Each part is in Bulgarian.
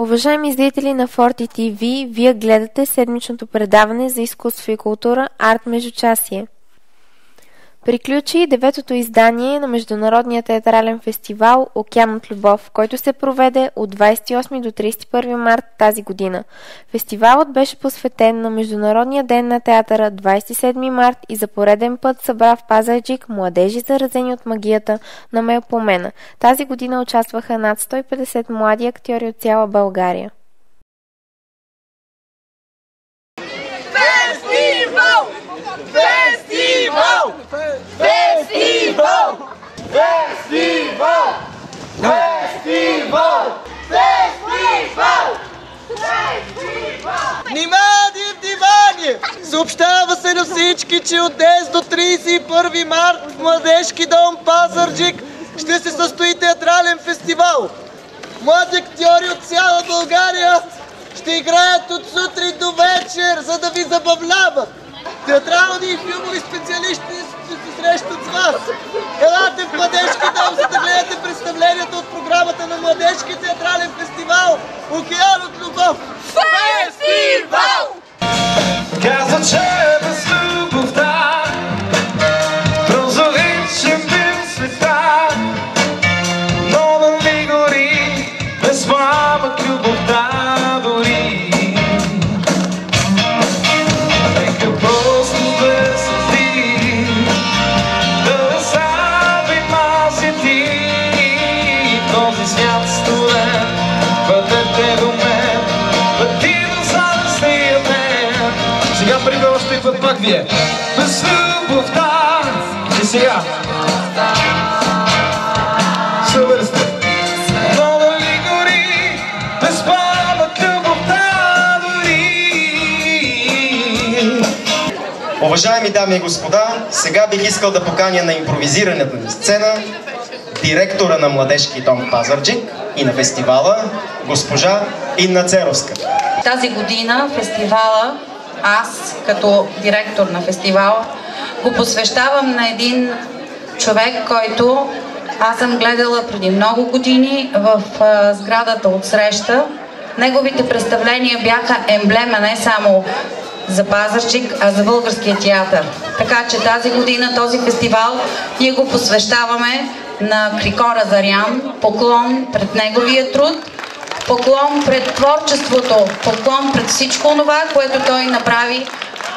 Уважаеми зрители на Forti TV, вие гледате седмичното предаване за изкуство и култура Арт Междучасие. Приключи деветото издание на Международния театрален фестивал Океан от любов, който се проведе от 28 до 31 март тази година. Фестивалът беше посветен на Международния ден на театъра 27 март и за пореден път събра в Пазарджик младежи, заразени от магията на Мелпомена. Тази година участваха над 150 млади актьори от цяла България. Фестивал! Фестивал! Фестивал! Фестивал! Фестивал! Фестивал! Внимание! Съобщава се на всички, че от 10 до 31 март в Младежки дом Пазарджик ще се състои театрален фестивал. Млади актьори от цяла България ще играят от сутрин до вечер, за да ви забавляват. Театрални и филмови специалисти ще се срещат с вас. Елате в Младежки дом, за да гледате представленията от програмата на Младежки театрален фестивал Океан от любов. Фестивал! Каза, че без любовта прозоричен бил света, но да ми гори без пламък любовта дори. Нека просто да се вдигни, да оставим аз и ти. Този свят студен, бъдете до мен, бъдите за мен. Сега прибе още и път пак вие. Без любовта. И сега. Супер сте. Но да ли гори без пламък любовта дори. Уважаеми дами и господа, сега бих искал да поканя на импровизираната ни сцена директора на Младежки дом Пазарджик и на фестивала, госпожа Инна Церовска. Тази година фестивала, аз като директор на фестивала, го посвещавам на един човек, който аз съм гледала преди много години в сградата от среща. Неговите представления бяха емблема не само за Пазарджик, а за българския театър. Така че тази година този фестивал ние го посвещаваме на Крикора Зарян. Поклон пред неговия труд, поклон пред творчеството, поклон пред всичко това, което той направи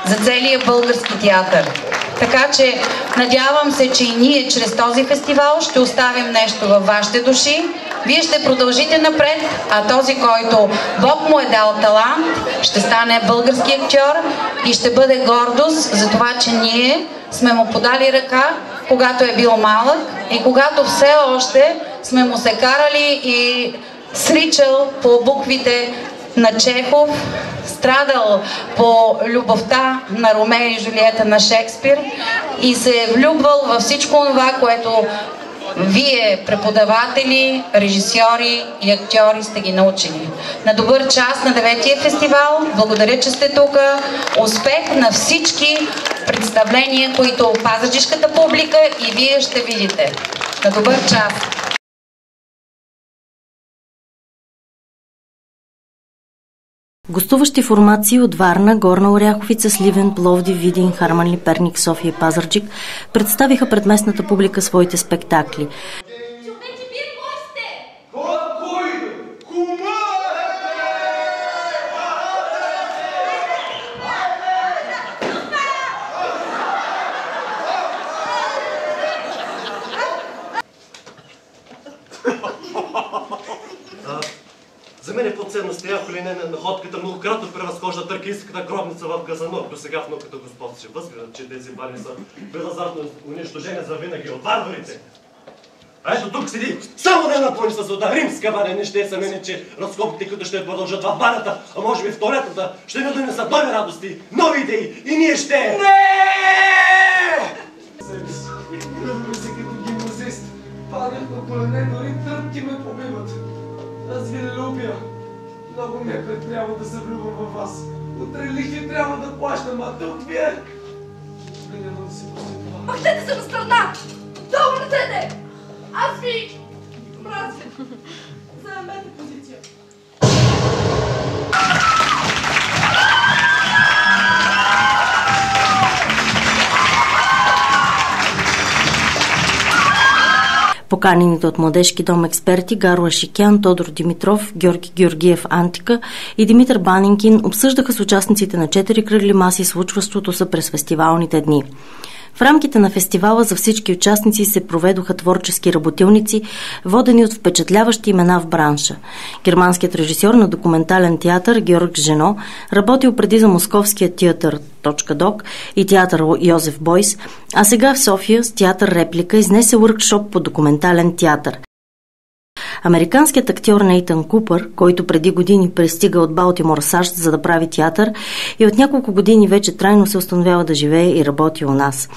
за целия български театър. Така че надявам се, че и ние чрез този фестивал ще оставим нещо във вашите души. Вие ще продължите напред, а този, който Бог му е дал талант, ще стане български актьор и ще бъде гордост за това, че ние сме му подали ръка, когато е бил малък и когато все още сме му се карали и сричал по буквите на Чехов, страдал по любовта на Ромео и Жулиета на Шекспир и се е влюбвал във всичко това, което вие, преподаватели, режисьори и актьори, сте ги научили. На добър час на 9-тия фестивал. Благодаря, че сте тук. Успех на всички представления, които пазарджишката публика и вие ще видите. На добър час! Гостуващи формации от Варна, Горна Оряховица, Сливен, Пловдив, Видин, Харманли, Перник, София и Пазарджик представиха пред местната публика своите спектакли. За мен е по-ценно стояко ли не на находката, многократно превъзхожда търкийската гробница в Казанов. До сега в науката Господ ще възгледат, че тези бани са безазартно унищожени за винаги от варварите. А ето тук седи само не напълни с вода римска баня. Не ще е съмнение, че разкопите, които ще продължат в банята, а може би в туалетната, ще ни донесат нови радости, нови идеи и ние ще... Не! Любим се като гимназист. Паднах на колене, дори тръпки ме побиват. Аз ви не любя. Много ме трябва да се влюбвам във вас. Утре лихви трябва да плащам, а тук вие... Няма да си пусти това. Махнете се на страна! Долу ръцете! Аз ви мразя! Заемете позиция. Поканените от Младежки дом експерти Гаро Ашикян, Тодор Димитров, Георги Георгиев Антика и Димитър Банинкин обсъждаха с участниците на 4 кръгли маси случващото се през фестивалните дни. В рамките на фестивала за всички участници се проведоха творчески работилници, водени от впечатляващи имена в бранша. Германският режисьор на документален театър Георг Жено, работил преди за московския театър .док и театър Йозеф Бойс, а сега в София с театър Реплика изнесе уъркшоп по документален театър. Американският актьор Нейтън Купър, който преди години пристига от Балтимор, САЩ, за да прави театър, и от няколко години вече трайно се установява да живее и работи у нас.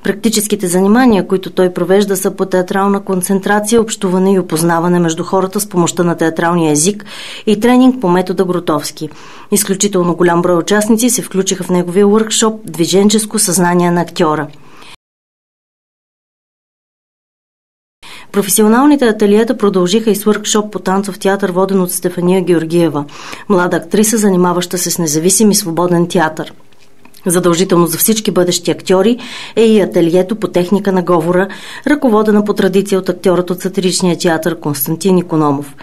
Практическите занимания, които той провежда, са по театрална концентрация, общуване и опознаване между хората с помощта на театралния език и тренинг по метода Гротовски. Изключително голям брой участници се включиха в неговия уъркшоп «Движенческо съзнание на актьора». Професионалните ателиета продължиха и с уъркшоп по танцов театър, воден от Стефания Георгиева, млада актриса, занимаваща се с независим и свободен театър. Задължително за всички бъдещи актьори е и ателието по техника на говора, ръководена по традиция от актьорът от сатиричния театър Константин Икономов.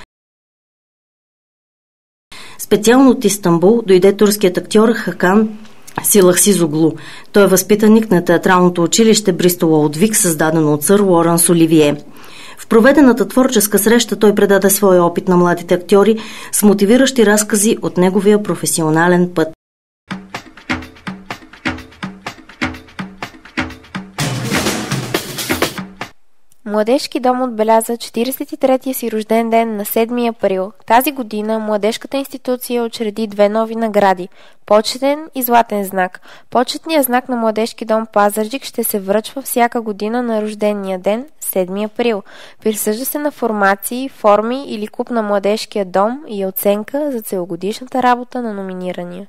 Специално от Истанбул дойде турският актьор Хакан Силахсизоглу. Той е възпитаник на театралното училище Бристол Олд Вик, създадено от сър Лоренс Оливие. В проведената творческа среща той предаде своя опит на младите актьори с мотивиращи разкази от неговия професионален път. Младежки дом отбеляза 43-я си рожден ден на 7 април. Тази година младежката институция учреди 2 нови награди – почетен и златен знак. Почетният знак на Младежки дом Пазарджик ще се връчва всяка година на рождения ден, 7 април. Присъжда се на формации, форми или клуб на Младежкия дом и оценка за целогодишната работа на номинирания.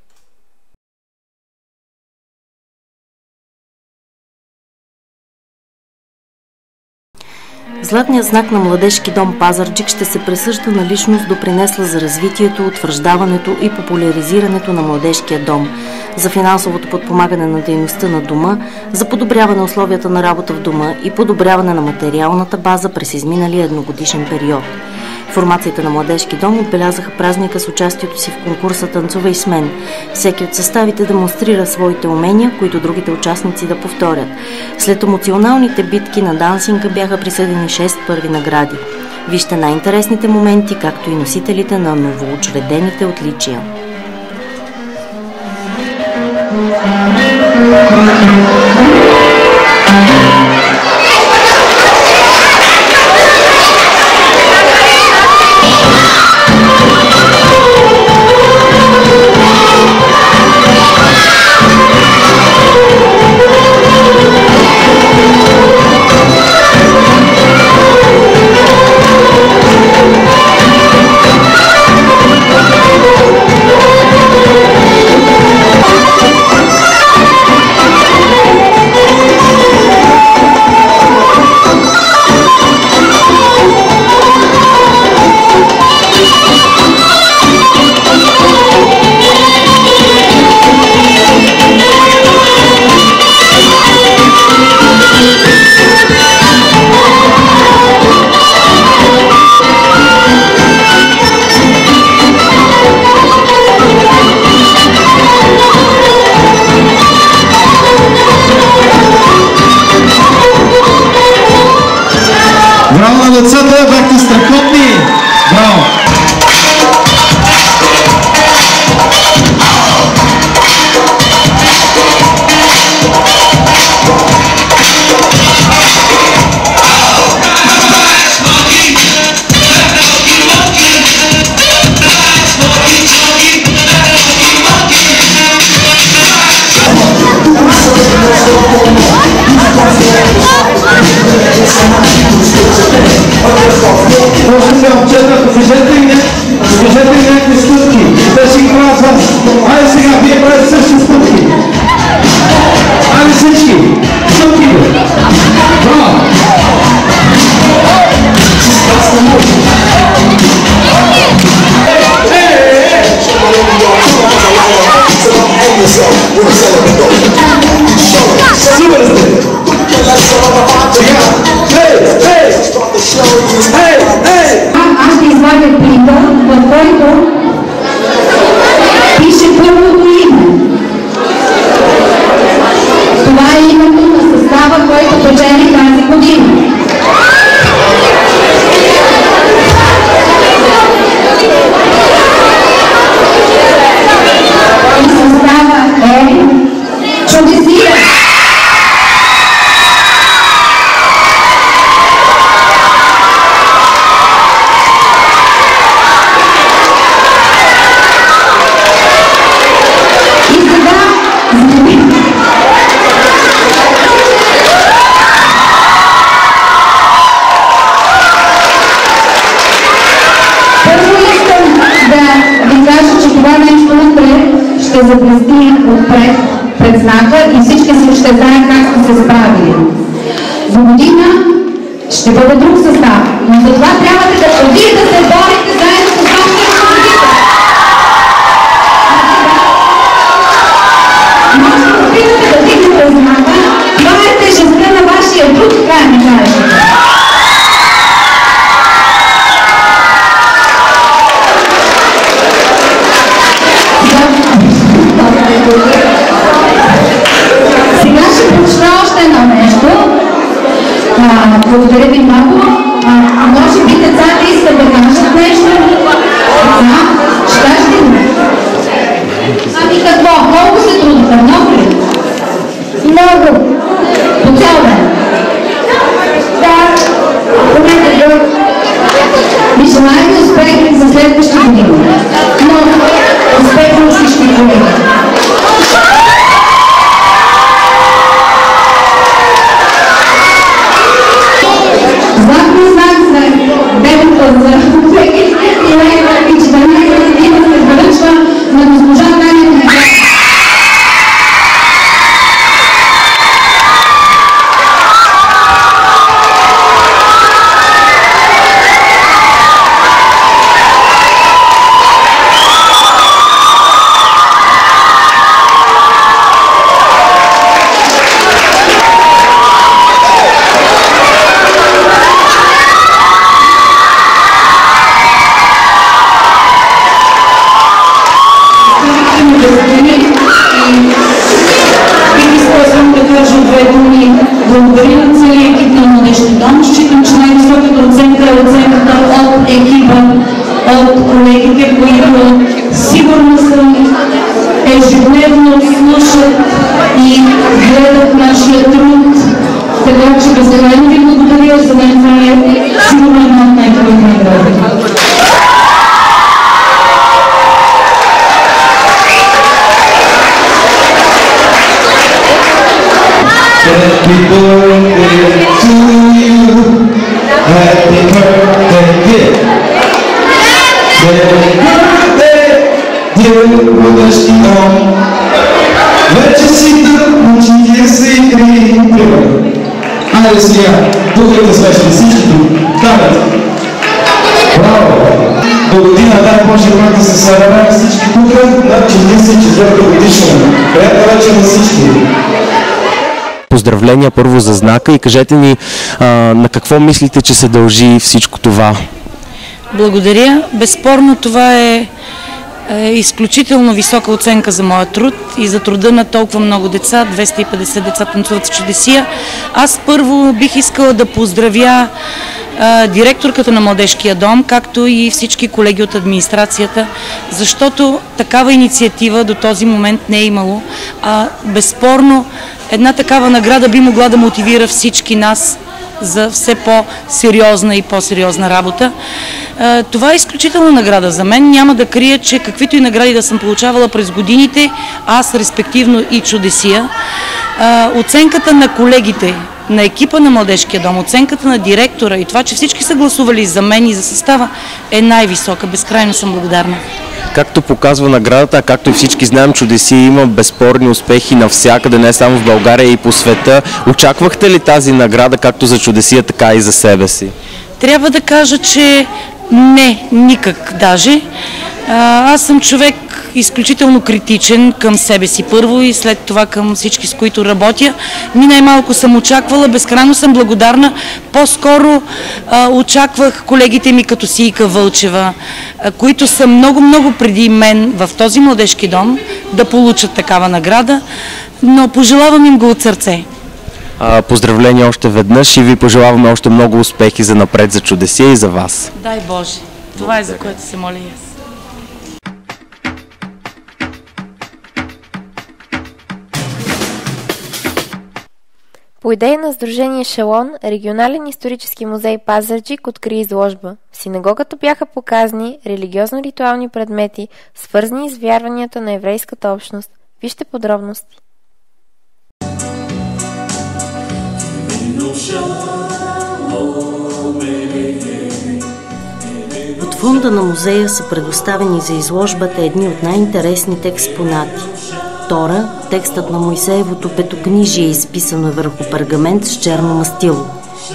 Златният знак на Младежки дом Пазарджик ще се присъжда на личност, допринесла за развитието, утвърждаването и популяризирането на Младежкия дом, за финансовото подпомагане на дейността на дома, за подобряване условията на работа в дома и подобряване на материалната база през изминалия едногодишен период. Формацията на Младежки дом отбелязаха празника с участието си в конкурса «Танцувай с мен». Всеки от съставите демонстрира своите умения, които другите участници да повторят. След емоционалните битки на дансинга бяха присъдени 6 първи награди. Вижте най-интересните моменти, както и носителите на новоучредените отличия. Браво на децата, бяхте страхотни! Браво! Покажете ми някакви стъпки. Те си ги правят вас. Айде сега, вие правите същи стъпки. Айде всички. Стъпки. Браво. Супер сте. Сега. малко пише първото име. Това е името на състава, който печели тази година. И състава е Чудесия. Ще заблести отпред пред знака и всички ще знаят как сте се справили. До година ще бъде друг състав, но за това трябва да се борите заедно с вашите родители. Може да опитате да дигнете знака, това е тежестта на вашия труд, така не кажете. Сега ще прочета още едно нещо. Благодаря ви много. Може би децата искат да кажат нещо. Деца, ще кажете ли? Ами какво? Колко се трудиха? Много ли? Много. По цял ден? Да. Ви желая ви успех за следващата година. Но успех на всички колеги. Златни знак за 9 за 2014 година се връчва на госпожа Таня Димитрова. Благодаря на целия екип на Младежки дом. Считам, че най-високата оценка е оценката от екипа, от колегите, които сигурно съм ежедневно слушат и гледат нашия труд. Така че безкрайно ви благодаря. За мен това е сигурно една от най-добрите награди. Happy birthday to you. Happy birthday. Happy birthday, dear Младежки дом. Вече си тъпо 43 години. Айде сега, тук да свеждате всички тук. Давайте. Браво! До година, дай Боже, да се съберем всички тук на 44 годишна. Приятна вечер на всички. Поздравления първо за знака и кажете ни на какво мислите, че се дължи всичко това? Благодаря. Безспорно това е изключително висока оценка за моя труд и за труда на толкова много деца. 250 деца танцуват с Чудесия. Аз първо бих искала да поздравя директорката на Младежкия дом, както и всички колеги от администрацията, защото такава инициатива до този момент не е имало. Безспорно една такава награда би могла да мотивира всички нас за все по-сериозна и по-сериозна работа. Това е изключителна награда за мен. Няма да крия, че каквито и награди да съм получавала през годините, аз респективно и Чудесия, оценката на колегите, на екипа на Младежкия дом, оценката на директора и това, че всички са гласували за мен и за състава, е най-висока. Безкрайно съм благодарна. Както показва наградата, а както и всички знаем, Чудесия има безспорни успехи навсякъде, не само в България и по света. Очаквахте ли тази награда както за Чудесия, така и за себе си? Трябва да кажа, че не, никак даже. Аз съм човек бях изключително критичен към себе си първо и след това към всички, с които работя. Ни най-малко съм очаквала, безкрайно съм благодарна. По-скоро очаквах колегите ми като Сийка Вълчева, които са много преди мен в този младежки дом да получат такава награда, но пожелавам им го от сърце. Поздравления още веднъж и ви пожелаваме още много успехи за напред, за чудесия и за вас. Дай Боже. Това е за което се моля и аз. По идея на Сдружение Шалон, регионален исторически музей Пазарджик откри изложба. В синагогата бяха показани религиозно-ритуални предмети, свързани с вярванията на еврейската общност. Вижте подробности. От фонда на музея са предоставени за изложбата едни от най-интересните експонати. Тора, текстът на Моисеевото петокнижие е изписано върху пергамент с черно мастило.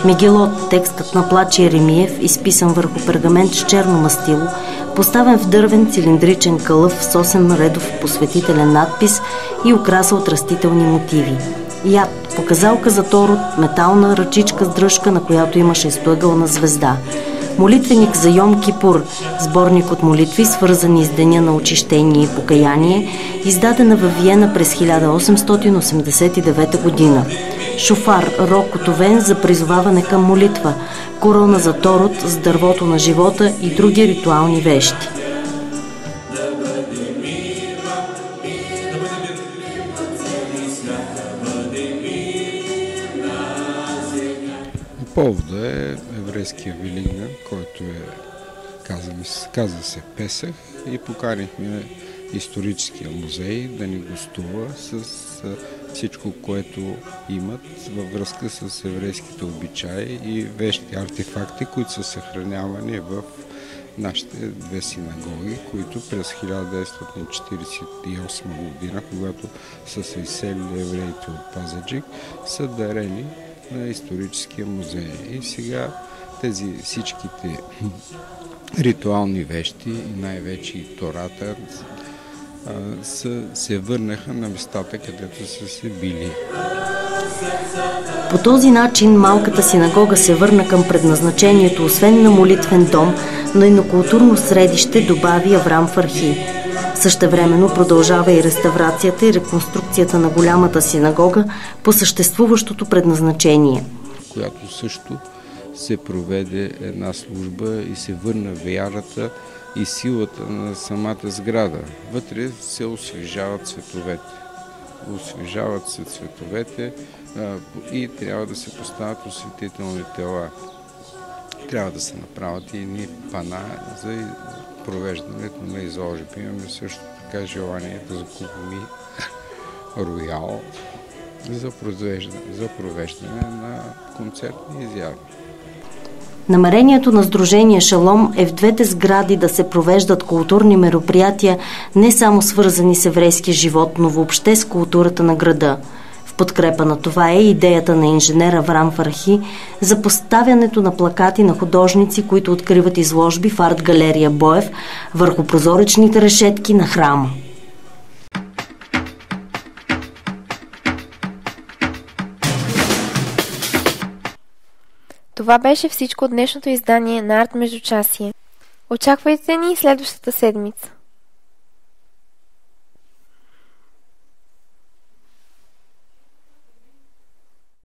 Мегелот, текстът на Плач Еремиев, изписан върху пергамент с черно мастило, поставен в дървен цилиндричен кълъв с 8-редов посветителен надпис и украса от растителни мотиви. Яд, показалка за Торот, метална ръчичка с дръжка, на която има шестоъгълна звезда. Молитвеник за Йом Кипур, сборник от молитви, свързани с деня на очищение и покаяние, издадена във Виена през 1889 година. Шофар, рог от овен за призоваване към молитва, корона за Торот с дървото на живота и други ритуални вещи. Повода е еврейския Великден, който е, казва се Песах, и поканихме историческия музей да ни гостува с всичко, което имат във връзка с еврейските обичаи и вещи, артефакти, които са съхранявани в нашите две синагоги, които през 1948 година, когато са се изселили евреите от Пазарджик, са дарени на историческия музей. И сега тези всичките ритуални вещи и най-вече и Тората се върнаха на местата, където са се били. По този начин малката синагога се върна към предназначението, освен на молитвен дом, но и на културно средище, добави Аврам Фархи. Същевременно продължава и реставрацията и реконструкцията на голямата синагога по съществуващото предназначение. Която също се проведе една служба и се върна вярата и силата на самата сграда. Вътре се освежават цветовете. Освежават се цветовете и трябва да се поставят осветителни тела. Трябва да се направят и едни пана за провеждането на изложби. Имаме също така желание да закупим роял за провеждане на концертни изяви. Намерението на Сдружение Шалом е в двете сгради да се провеждат културни мероприятия, не само свързани с еврейския живот, но въобще с културата на града. В подкрепа на това е идеята на инженер Аврам Фархи за поставянето на плакати на художници, които откриват изложби в арт-галерия Боев върху прозоречните решетки на храма. Това беше всичко от днешното издание на Арт Междучасие. Очаквайте ни следващата седмица.